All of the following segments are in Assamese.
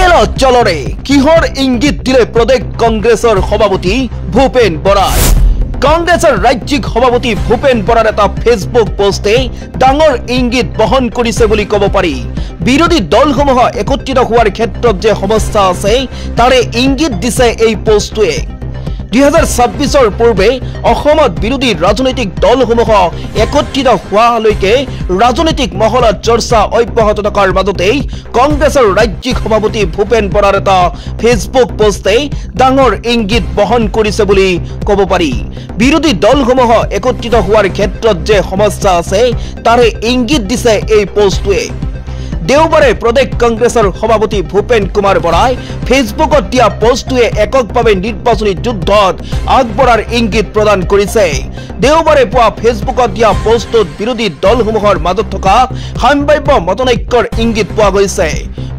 একেলা চলৰে কিহৰ ইঙ্গিত দিলে প্ৰদেশ কংগ্ৰেসেৰ সভাপতি ভূপেন বৰাই কংগ্ৰেসেৰ ৰাজ্যিক সভাপতি ভূপেন বৰাৰ এটা ফেসবুক পোস্টে ডাঙৰ ইঙ্গিত বহন কৰিছে বুলি কব পাৰি বিৰোধী দলসমূহ একত্ৰিত হোৱাৰ ক্ষেত্ৰত যে সমস্যা আছে তাৰে ইঙ্গিত দিছে এই পোস্টটোৱে 2026 পূৰ্বে অসমত বিৰোধী ৰাজনৈতিক দলসমূহ একত্ৰিত হোৱালৈকে ৰাজনৈতিক মহলত চৰ্চা অব্যাহত থকাৰ মাজতে কংগ্ৰেছৰ ৰাজ্যিক সভাপতি ভূপেন বৰাৰ এটা ফেসবুক পোস্টে ডাঙৰ ইঙ্গিত বহন কৰিছে বুলি ক'ব পাৰি বিৰোধী দলসমূহ একত্ৰিত হোৱাৰ ক্ষেত্ৰত যে সমস্যা আছে তাৰে ইঙ্গিত দিছে এই পোস্টটোৱে দেওবাৰে প্ৰদেশ কংগ্ৰেছৰ সভাপতি ভূপেন কুমাৰ বৰাই ফেসবুকত দিয়া পোস্টটোৱে এককভাৱে নিৰ্বাচনী যুদ্ধত আগবঢ়াৰ ইংগিত প্ৰদান কৰিছে দেওবাৰে পুৱা ফেসবুকত দিয়া পোস্টত বিৰোধী দলসমূহৰ মাজত থকা সম্ভাৱ্য মতনৈক্যৰ ইংগিত পোৱা গৈছে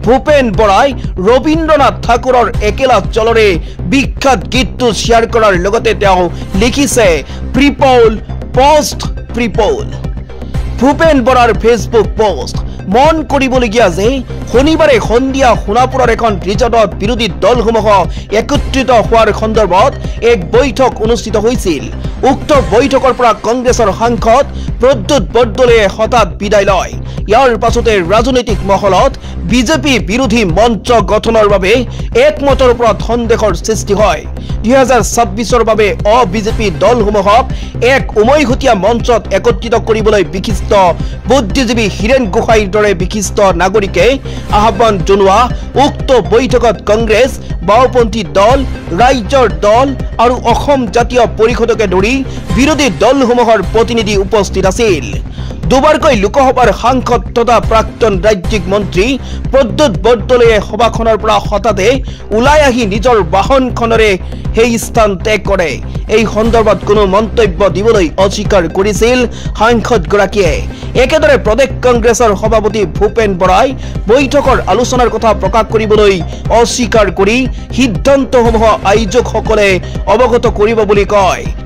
ভূপেন বৰাই ৰবীন্দ্ৰনাথ ঠাকুৰৰ একেলা চলৰে বিখ্যাত গীতটো শ্বেয়াৰ কৰাৰ লগতে তেওঁ লিখিছে প্ৰিপল পোস্ট প্ৰিপল ভূপেন বৰাৰ ফেসবুক পোস্ট মন কৰিবলগীয়া যে শনিবাৰে সন্ধিয়া সোণাপুৰৰ এখন ৰিজৰ্টত বিৰোধী দলসমূহ একত্ৰিত হোৱাৰ সন্দৰ্ভত এক বৈঠক অনুষ্ঠিত হৈছিল উক্ত বৈঠকৰ পৰা কংগ্ৰেছৰ সাংসদ প্ৰদ্যুৎ বৰদলৈয়ে হঠাৎ বিদায় লয় ইয়াৰ পাছতে ৰাজনৈতিক মহলত বিজেপি বিৰোধী মঞ্চ গঠনৰ বাবে একমতৰ ওপৰত সন্দেহৰ সৃষ্টি হয় 2026 বাবে অবিজেপি দলসমূহক এক উমৈহতীয়া মঞ্চত একত্ৰিত কৰিবলৈ বিশিষ্ট বুদ্ধিজীৱী হিৰেন গোহাঁইৰ দৰে বিশিষ্ট নাগৰিকে আহ্বান জনোৱা উক্ত বৈঠকত কংগ্ৰেছ বাওপন্থী দল ৰাজ্যৰ দল আৰু অসম জাতীয় পৰিষদকে ধৰি বিৰোধী দলসমূহৰ প্ৰতিনিধি উপস্থিত আছিল দুবাৰকৈ লোকসভাৰ সাংসদ তথা প্ৰাক্তন ৰাজ্যিক মন্ত্ৰী প্ৰদ্যুৎ বৰদলৈয়ে সভাখনৰ পৰা হঠাতে ওলাই আহি নিজৰ বাহনখনৰে সেই স্থান ত্যাগ কৰে এই সন্দৰ্ভত কোনো মন্তব্য দিবলৈ অস্বীকাৰ কৰিছিল সাংসদগৰাকীয়ে একেদৰে প্ৰদেশ কংগ্ৰেছৰ সভাপতি ভূপেন বৰাই বৈঠকৰ আলোচনাৰ কথা প্ৰকাশ কৰিবলৈ অস্বীকাৰ কৰি সিদ্ধান্তসমূহ আয়োজকসকলে অৱগত কৰিব বুলি কয়